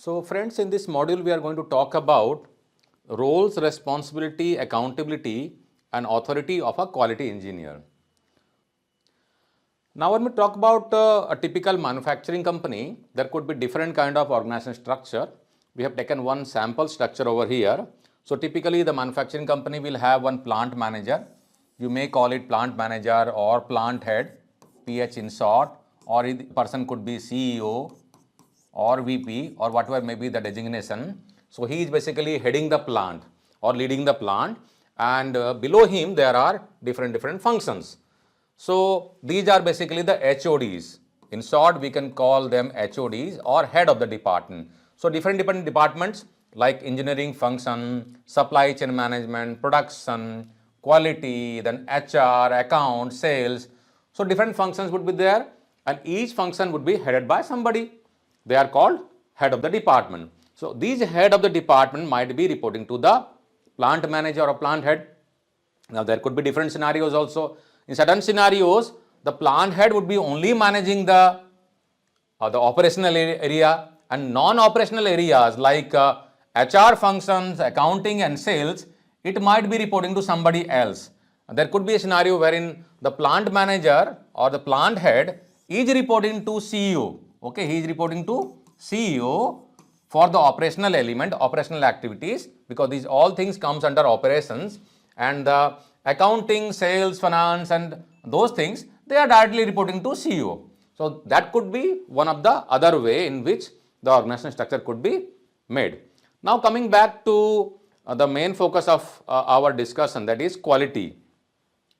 So friends, in this module we are going to talk about roles, responsibility, accountability and authority of a quality engineer. Now when we talk about a typical manufacturing company, there could be different kind of organization structure. We have taken one sample structure over here. So typically the manufacturing company will have one plant manager. You may call it plant manager or plant head, PH in short, or the person could be CEO or VP or whatever may be the designation. So he is basically heading the plant or leading the plant, and below him there are different functions. So these are basically the HODs. In short, we can call them HODs or head of the department. So different departments like engineering function, supply chain management, production, quality, then HR, account, sales. So different functions would be there, and each function would be headed by somebody. They are called head of the department. So these head of the department might be reporting to the plant manager or plant head. Now there could be different scenarios also. In certain scenarios, the plant head would be only managing the operational area, and non-operational areas like HR functions, accounting and sales, it might be reporting to somebody else. There could be a scenario wherein the plant manager or the plant head is reporting to CEO. Okay, he is reporting to CEO for the operational element, operational activities, because these all things comes under operations, and the accounting, sales, finance and those things, they are directly reporting to CEO. So that could be one of the other way in which the organizational structure could be made. Now coming back to the main focus of our discussion, that is quality.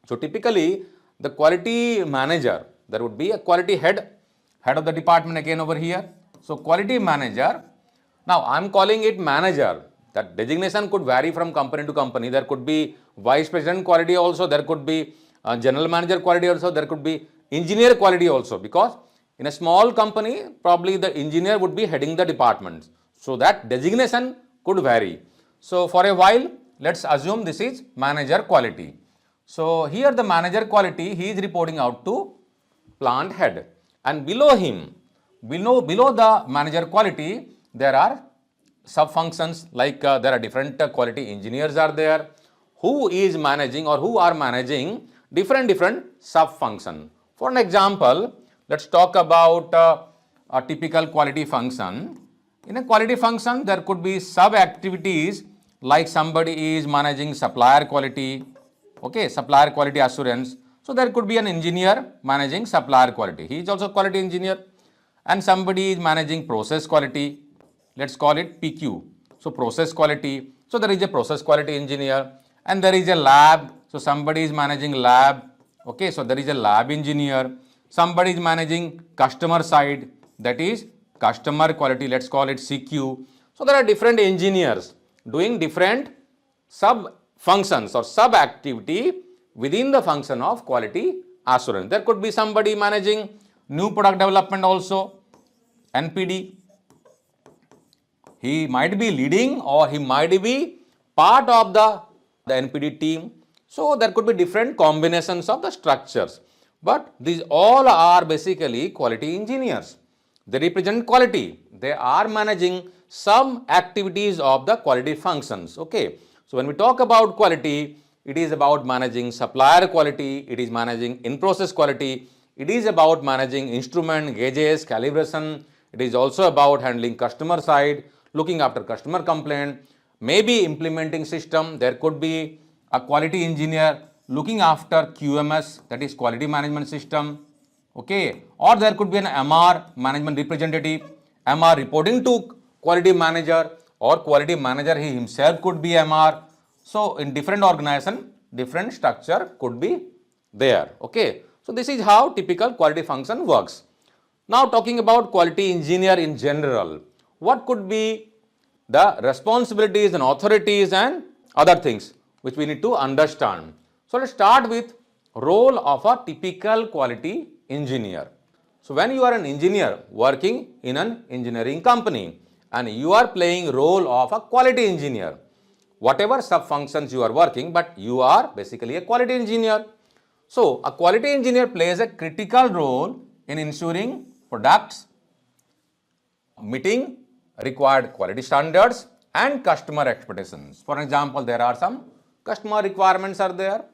So typically the quality manager, there would be a quality head of the department again over here. So quality manager, now I am calling it manager. That designation could vary from company to company. There could be vice president quality also, there could be general manager quality also, there could be engineer quality also, because in a small company probably the engineer would be heading the department. So that designation could vary. So for a while, let's assume this is manager quality. So here the manager quality, he is reporting out to plant head, and below him, below the manager quality, there are sub functions like there are different quality engineers are there who is managing or who are managing different sub function. For an example, let's talk about a typical quality function. In a quality function, there could be sub activities like somebody is managing supplier quality, okay, supplier quality assurance. So there could be an engineer managing supplier quality. He is also quality engineer, and somebody is managing process quality. Let's call it PQ. So process quality. So there is a process quality engineer, and there is a lab. So somebody is managing lab. Okay, so there is a lab engineer. Somebody is managing customer side, that is customer quality. Let's call it CQ. So there are different engineers doing different sub functions or sub activity within the function of quality assurance. There could be somebody managing new product development also, NPD. He might be leading or he might be part of the NPD team. So there could be different combinations of the structures, but these all are basically quality engineers. They represent quality. They are managing some activities of the quality functions. Okay. So when we talk about quality, it is about managing supplier quality, it is managing in-process quality, it is about managing instrument, gauges, calibration, it is also about handling customer side, looking after customer complaint, maybe implementing system. There could be a quality engineer looking after QMS, that is quality management system, okay, or there could be an MR, management representative, MR reporting to quality manager, or quality manager he himself could be MR. So in different organization, different structure could be there. Okay. So this is how typical quality function works. Now talking about quality engineer in general, what could be the responsibilities and authorities and other things which we need to understand. So let's start with role of a typical quality engineer. So when you are an engineer working in an engineering company and you are playing role of a quality engineer, whatever sub functions you are working, but you are basically a quality engineer. So a quality engineer plays a critical role in ensuring products meeting required quality standards and customer expectations. For example, there are some customer requirements are there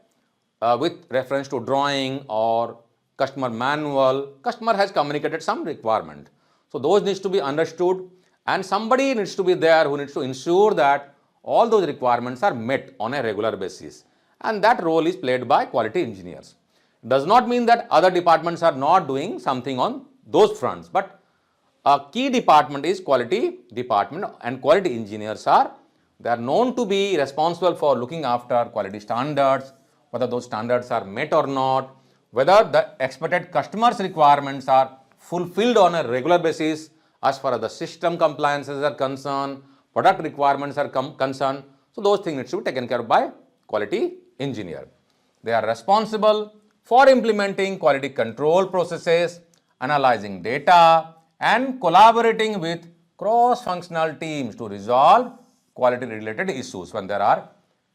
with reference to drawing or customer manual. Customer has communicated some requirement. So those needs to be understood, and somebody needs to be there who needs to ensure that all those requirements are met on a regular basis, and that role is played by quality engineers. Does not mean that other departments are not doing something on those fronts, but a key department is quality department, and quality engineers they are known to be responsible for looking after quality standards, whether those standards are met or not, whether the expected customers' requirements are fulfilled on a regular basis as far as the system compliances are concerned, product requirements are concerned. So those things need to be taken care of by quality engineer. They are responsible for implementing quality control processes, analyzing data, and collaborating with cross-functional teams to resolve quality-related issues when there are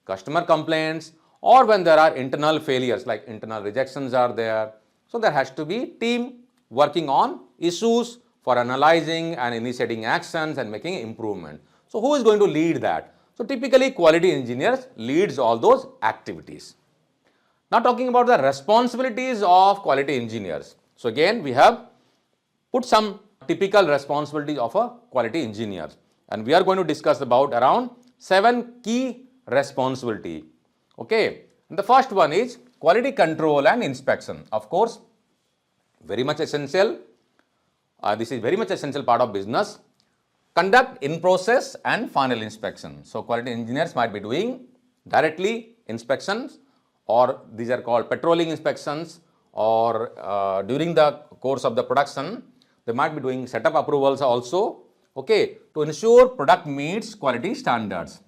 customer complaints or when there are internal failures like internal rejections are there. So there has to be team working on issues for analyzing and initiating actions and making improvement. So who is going to lead that? So typically quality engineers leads all those activities. Now talking about the responsibilities of quality engineers. So again we have put some typical responsibilities of a quality engineer, and we are going to discuss about around 7 key responsibility. Okay, and the first one is quality control and inspection. Of course, very much essential. This is very much essential part of business. Conduct in process and final inspection. So quality engineers might be doing directly inspections, or these are called patrolling inspections, or during the course of the production they might be doing setup approvals also, okay, to ensure product meets quality standards.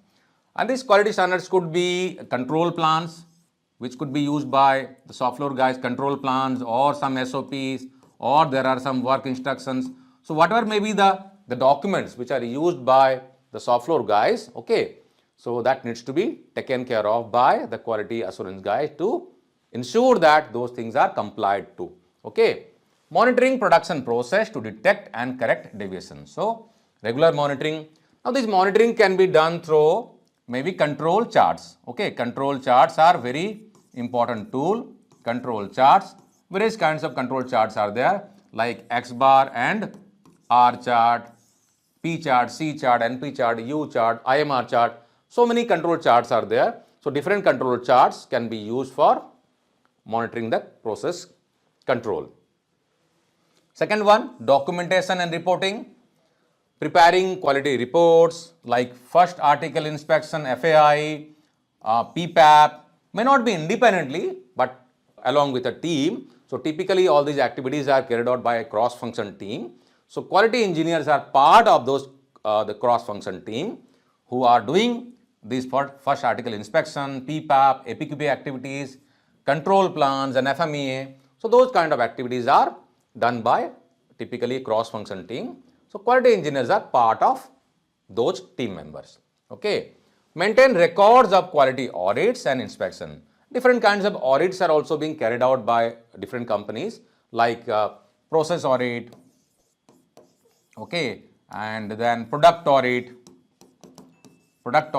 And these quality standards could be control plans, which could be used by the shop floor guys, control plans or some SOPs, or there are some work instructions. So whatever may be the documents which are used by the shop floor guys, okay, so that needs to be taken care of by the quality assurance guys to ensure that those things are complied to. Okay, monitoring production process to detect and correct deviations. So regular monitoring. Now this monitoring can be done through maybe control charts. Okay, control charts are very important tool. Control charts, various kinds of control charts are there like X bar and R chart, P chart, C chart, NP chart, U chart, IMR chart. So many control charts are there. So different control charts can be used for monitoring the process control. Second one, documentation and reporting. Preparing quality reports like first article inspection, FAI, PPAP, may not be independently but along with a team. So typically all these activities are carried out by a cross-function team. So quality engineers are part of those the cross-function team who are doing these first article inspection, PPAP, APQP activities, control plans and FMEA. So those kind of activities are done by typically cross-function team. So quality engineers are part of those team members. Okay. Maintain records of quality audits and inspection. Different kinds of audits are also being carried out by different companies like process audit, okay, and then product audit, process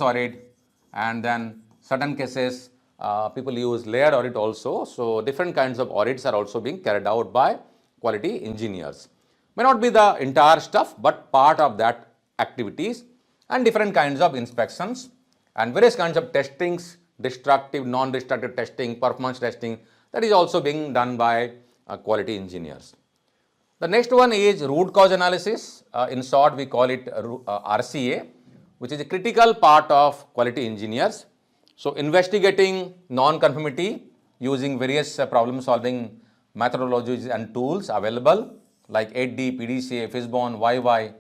audit, and then certain cases people use layered audit also. So different kinds of audits are also being carried out by quality engineers. May not be the entire stuff, but part of that activities, and different kinds of inspections and various kinds of testings, destructive, non-destructive testing, performance testing, that is also being done by quality engineers. The next one is root cause analysis. In short, we call it RCA, which is a critical part of quality engineers. So investigating non-conformity using various problem solving methodologies and tools available like 8D, PDCA, Fishbone, YY.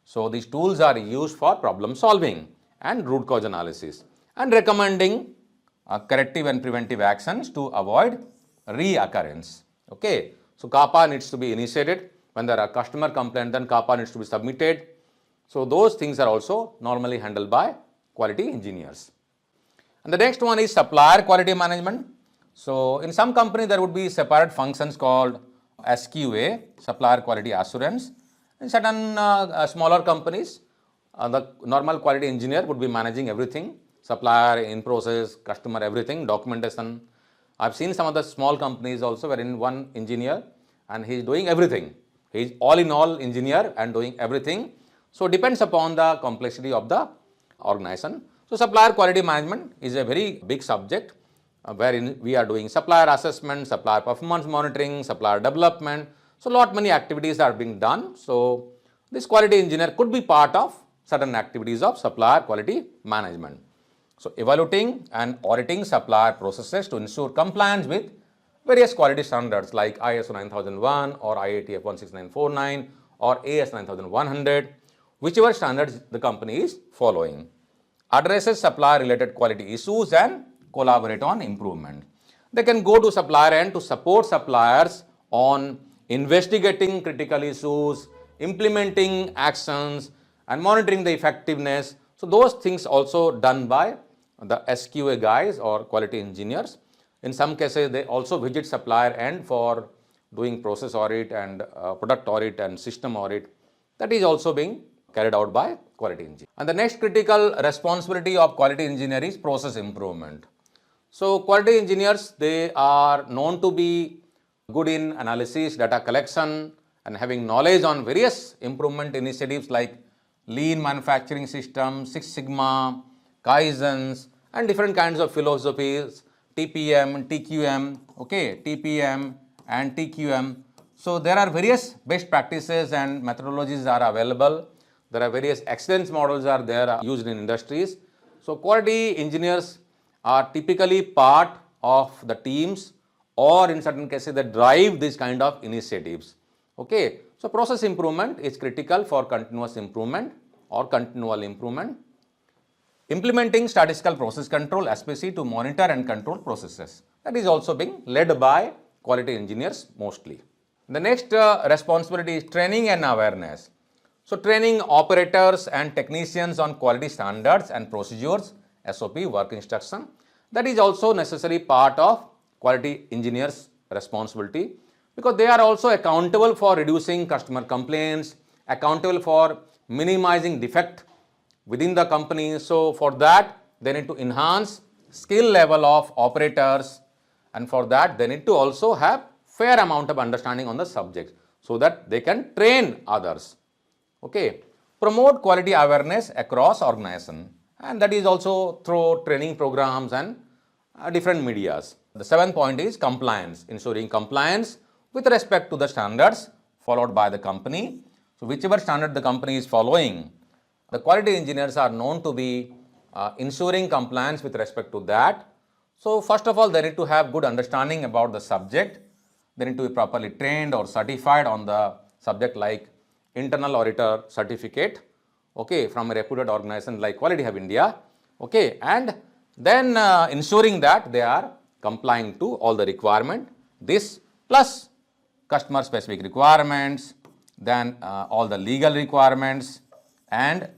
So these tools are used for problem solving and root cause analysis, and recommending corrective and preventive actions to avoid reoccurrence. Okay. So CAPA needs to be initiated. When there are customer complaints, then CAPA needs to be submitted. So those things are also normally handled by quality engineers. And the next one is supplier quality management. So in some company there would be separate functions called SQA, supplier quality assurance. In certain smaller companies, the normal quality engineer would be managing everything, supplier, in process, customer, everything, documentation. I've seen some of the small companies also wherein one engineer and he is doing everything. He is all in all engineer and doing everything. So depends upon the complexity of the organization. So supplier quality management is a very big subject wherein we are doing supplier assessment, supplier performance monitoring, supplier development. So lot many activities are being done. So this quality engineer could be part of certain activities of supplier quality management. So evaluating and auditing supplier processes to ensure compliance with various quality standards like ISO 9001 or IATF 16949 or AS 9100, whichever standards the company is following. Addresses supplier related quality issues and collaborate on improvement. They can go to supplier end to support suppliers on investigating critical issues, implementing actions and monitoring the effectiveness. So those things also done by the SQA guys or quality engineers. In some cases, they also visit supplier end for doing process audit and product audit and system audit. That is also being carried out by quality engineer. And the next critical responsibility of quality engineer is process improvement. So quality engineers, they are known to be good in analysis, data collection and having knowledge on various improvement initiatives like lean manufacturing system, Six Sigma, Kaizens and different kinds of philosophies, TPM, TQM, okay, TPM and TQM. So there are various best practices and methodologies are available. There are various excellence models are there used in industries. So quality engineers are typically part of the teams or in certain cases they drive these kind of initiatives. Okay. So process improvement is critical for continuous improvement or continual improvement. Implementing statistical process control, especially to monitor and control processes. That is also being led by quality engineers mostly. The next responsibility is training and awareness. So training operators and technicians on quality standards and procedures, SOP, work instruction. That is also necessary part of quality engineers' responsibility because they are also accountable for reducing customer complaints, accountable for minimizing defect within the company. So for that, they need to enhance skill level of operators and for that they need to also have fair amount of understanding on the subject so that they can train others. Okay. Promote quality awareness across organization and that is also through training programs and different medias. The seventh point is compliance, ensuring compliance with respect to the standards followed by the company. So whichever standard the company is following, the quality engineers are known to be ensuring compliance with respect to that. So first of all, they need to have good understanding about the subject. They need to be properly trained or certified on the subject like internal auditor certificate, okay, from a reputed organization like Quality Hub India, okay, and then ensuring that they are complying to all the requirement. This plus customer specific requirements, then all the legal requirements and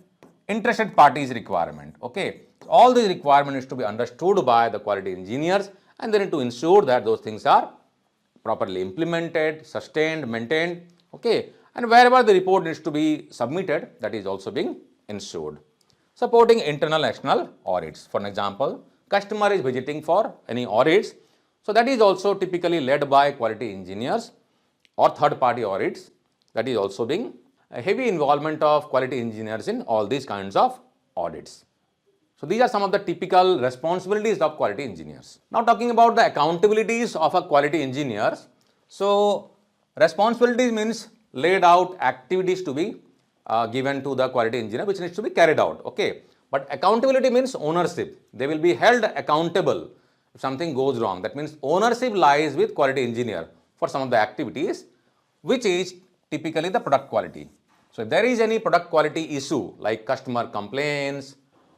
interested parties requirement. Okay, all these requirements to be understood by the quality engineers and they need to ensure that those things are properly implemented, sustained, maintained. Okay, and wherever the report needs to be submitted, that is also being ensured. Supporting internal external audits. For an example, customer is visiting for any audits. So that is also typically led by quality engineers or third party audits. That is also being a heavy involvement of quality engineers in all these kinds of audits. So these are some of the typical responsibilities of quality engineers. Now talking about the accountabilities of a quality engineers. So responsibilities means laid out activities to be given to the quality engineer which needs to be carried out. Okay, but accountability means ownership. They will be held accountable if something goes wrong. That means ownership lies with quality engineer for some of the activities which is typically the product quality. So if there is any product quality issue like customer complaints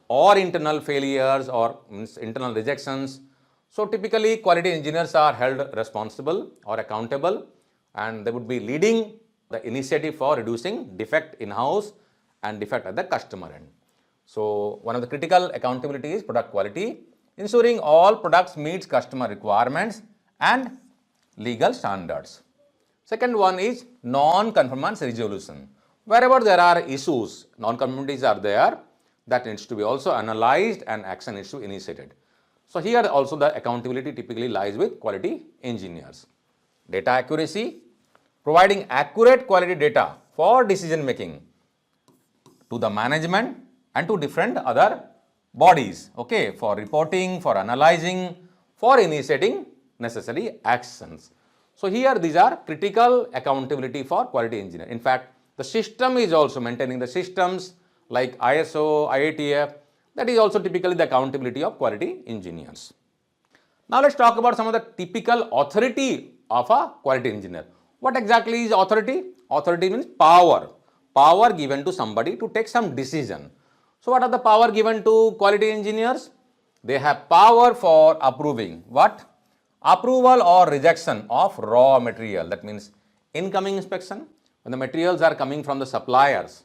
or internal failures or internal rejections, so typically quality engineers are held responsible or accountable and they would be leading the initiative for reducing defect in-house and defect at the customer end. So one of the critical accountability is product quality, ensuring all products meets customer requirements and legal standards. Second one is non-conformance resolution. Wherever there are issues, non-conformities are there, that needs to be also analyzed and action needs to be initiated. So here also the accountability typically lies with quality engineers. Data accuracy, providing accurate quality data for decision making to the management and to different other bodies, okay, for reporting, for analyzing, for initiating necessary actions. So here these are critical accountability for quality engineer. In fact, the system is also maintaining the systems like ISO, IATF, that is also typically the accountability of quality engineers. Now let's talk about some of the typical authority of a quality engineer. What exactly is authority? Authority means power. Power given to somebody to take some decision. So what are the power given to quality engineers? They have power for approving what? Approval or rejection of raw material. That means incoming inspection. When the materials are coming from the suppliers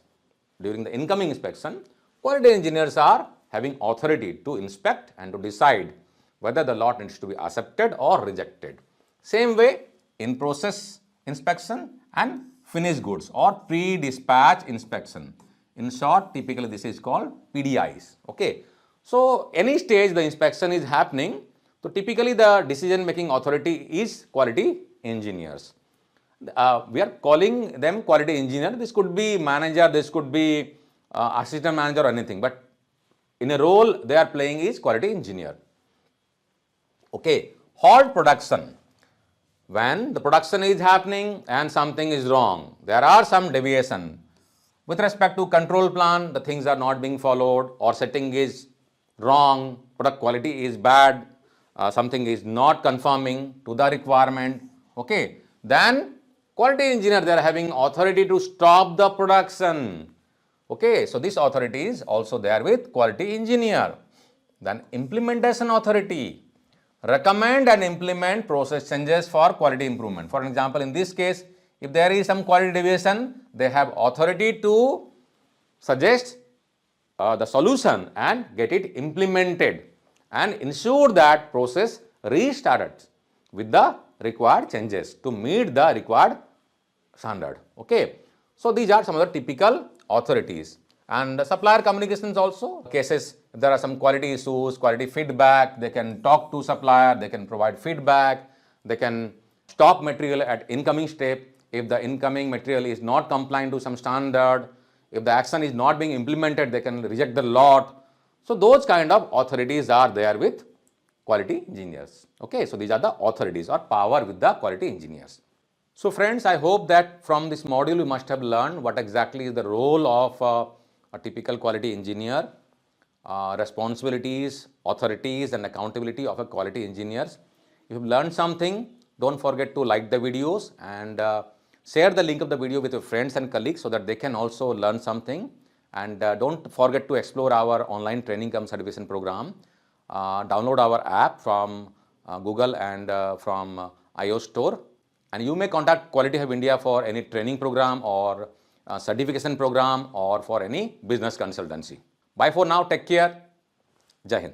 during the incoming inspection, quality engineers are having authority to inspect and to decide whether the lot needs to be accepted or rejected. Same way in process inspection and finished goods or pre-dispatch inspection. In short, typically this is called PDIs. Okay. So any stage the inspection is happening, so typically the decision making authority is quality engineers. We are calling them quality engineer. This could be manager, this could be assistant manager or anything, but in a role they are playing is quality engineer. Okay, halt production. When the production is happening and something is wrong, there are some deviation. With respect to control plan, the things are not being followed or setting is wrong, product quality is bad, something is not conforming to the requirement. Okay, then quality engineer, they are having authority to stop the production. Okay, so this authority is also there with quality engineer. Then implementation authority, recommend and implement process changes for quality improvement. For example, in this case, if there is some quality deviation, they have authority to suggest the solution and get it implemented and ensure that process restarted with the required changes to meet the required standard. Okay. So these are some of the typical authorities. And supplier communications also cases, if there are some quality issues, quality feedback, they can talk to supplier, they can provide feedback, they can stop material at incoming step if the incoming material is not compliant to some standard. If the action is not being implemented, they can reject the lot. So those kind of authorities are there with quality engineers. Okay, so these are the authorities or power with the quality engineers. So friends, I hope that from this module you must have learned what exactly is the role of a typical quality engineer, responsibilities, authorities and accountability of a quality engineers. If you have learned something, don't forget to like the videos and share the link of the video with your friends and colleagues so that they can also learn something. And don't forget to explore our online training cum certification program. Download our app from Google and from iOS store. And you may contact Quality Hub India for any training program or certification program or for any business consultancy. Bye for now. Take care. Jai Hind.